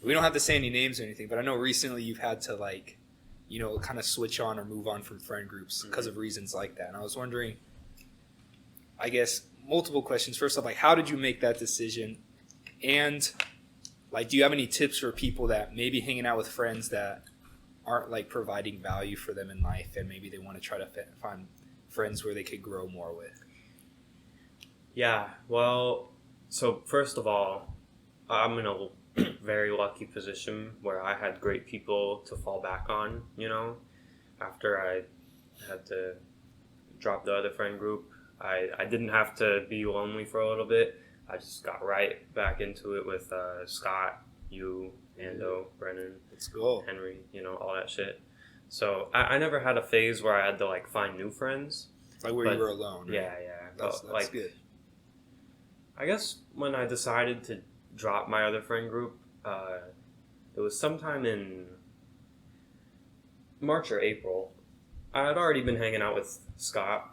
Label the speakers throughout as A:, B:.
A: we don't have to say any names or anything, but I know recently you've had to like, you know, kind of switch on or move on from friend groups because of reasons like that. And I was wondering, I guess, multiple questions. First off, like, how did you make that decision? And like, do you have any tips for people that maybe hanging out with friends that aren't like providing value for them in life, and maybe they want to try to find friends where they could grow more with?
B: Yeah, well, so first of all, I'm in a very lucky position where I had great people to fall back on, you know, after I had to drop the other friend group. I didn't have to be lonely for a little bit. I just got right back into it with Scott, you, Ando, Brennan,
A: Let's go.
B: Henry, you know, all that shit. So I never had a phase where I had to like find new friends.
A: Like where you were alone. Right?
B: Yeah.
A: That's
B: like,
A: good.
B: I guess when I decided to drop my other friend group, it was sometime in March or April. I had already been hanging out with Scott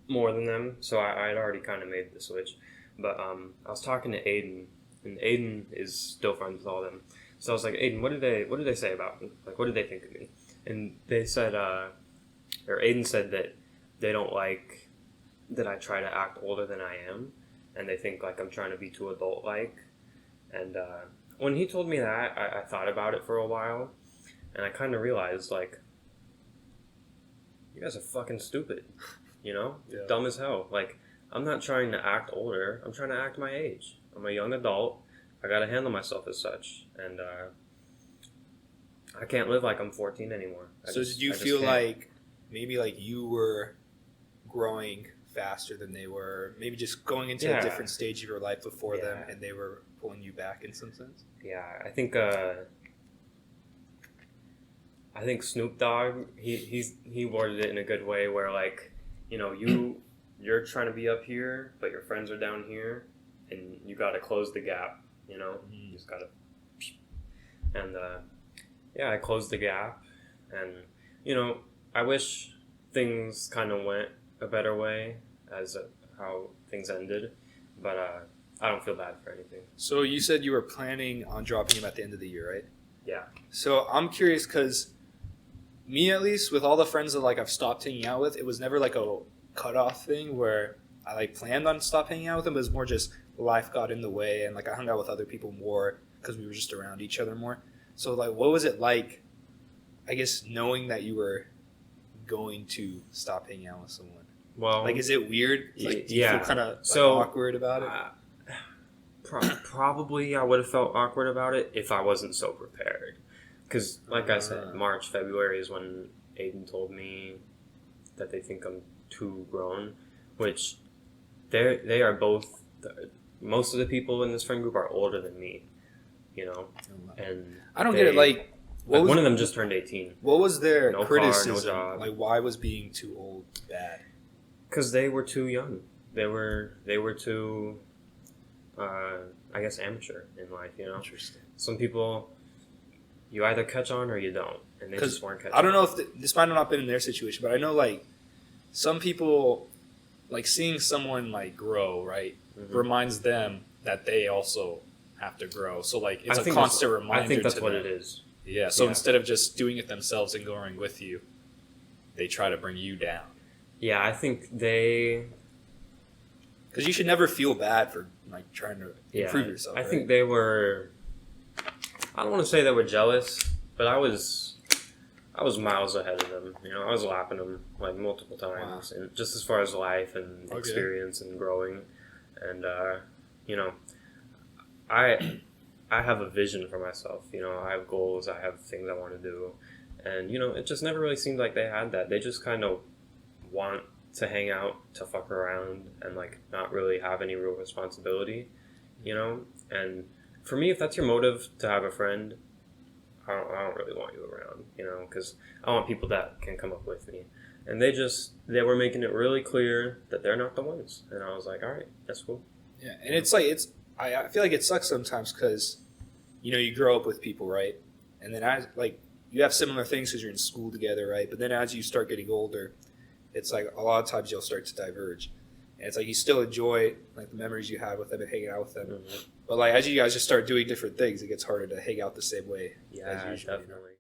B: more than them, so I had already kind of made the switch. But I was talking to Aiden, and Aiden is still friends with all of them. So I was like, Aiden, what did they say about me? Like, what did they think of me? And they said, or Aiden said that they don't like that I try to act older than I am, and they think like I'm trying to be too adult-like. And when he told me that, I thought about it for a while, and I kind of realized, like, you guys are fucking stupid, you know?
A: Yeah.
B: Dumb as hell. Like, I'm not trying to act older. I'm trying to act my age. I'm a young adult. I gotta handle myself as such. And I can't live like I'm 14 anymore.
A: Did you feel like maybe like you were growing faster than they were, maybe just going into a different stage of your life before them, and they were pulling you back in some sense?
B: Yeah, I think Snoop Dogg, he worded it in a good way where, like, you know, you're trying to be up here, but your friends are down here, and you got to close the gap, you know? You just got to... And, I closed the gap, and, you know, I wish things kind of went a better way as how things ended, but I don't feel bad for anything.
A: So you said you were planning on dropping him at the end of the year, right?
B: Yeah.
A: So I'm curious because me, at least, with all the friends that like I've stopped hanging out with, it was never like a cutoff thing where I like planned on stop hanging out with them. It was more just life got in the way, and like I hung out with other people more because we were just around each other more. So like, what was it like, I guess, knowing that you were going to stop hanging out with someone?
B: Well,
A: like, is it weird? Like, do you feel kind of awkward about it?
B: Probably I would have felt awkward about it if I wasn't so prepared. Because, like I said, March, February is when Aiden told me that they think I'm too grown, which they are both, most of the people in this friend group are older than me, you know? And
A: I don't get it, like
B: one of them just turned 18.
A: What was their criticism?
B: No job.
A: Like, why was being too old bad?
B: Because they were too young. They were too, I guess, amateur in life, you know?
A: Interesting.
B: Some people, you either catch on or you don't, and they just weren't catching on.
A: I don't know if this might have not been in their situation, but I know, like, some people, like, seeing someone, like, grow, right, reminds them that they also have to grow. So, like, it's a constant reminder.
B: I think that's what it is.
A: Yeah, so instead of just doing it themselves and going with you, they try to bring you down.
B: Yeah, I think they...
A: Because you should never feel bad for, like, trying to improve yourself.
B: I think they were... I don't want to say they were jealous, but I was miles ahead of them. You know, I was lapping them, like, multiple times. Wow. And just as far as life and experience and growing. And, you know, I have a vision for myself. You know, I have goals. I have things I want to do. And, you know, it just never really seemed like they had that. They just kind of want to hang out, to fuck around, and, like, not really have any real responsibility, you know? And for me, if that's your motive to have a friend, I don't really want you around, you know? Because I want people that can come up with me. And they were making it really clear that they're not the ones. And I was like, all right, that's cool.
A: Yeah, and it's like, I feel like it sucks sometimes because, you know, you grow up with people, right? And then you have similar things because you're in school together, right? But then as you start getting older, it's like a lot of times you'll start to diverge. And it's like you still enjoy, like, the memories you have with them and hanging out with them. Mm-hmm. But like as you guys just start doing different things, it gets harder to hang out the same way
B: Yeah,
A: as usual.
B: definitely.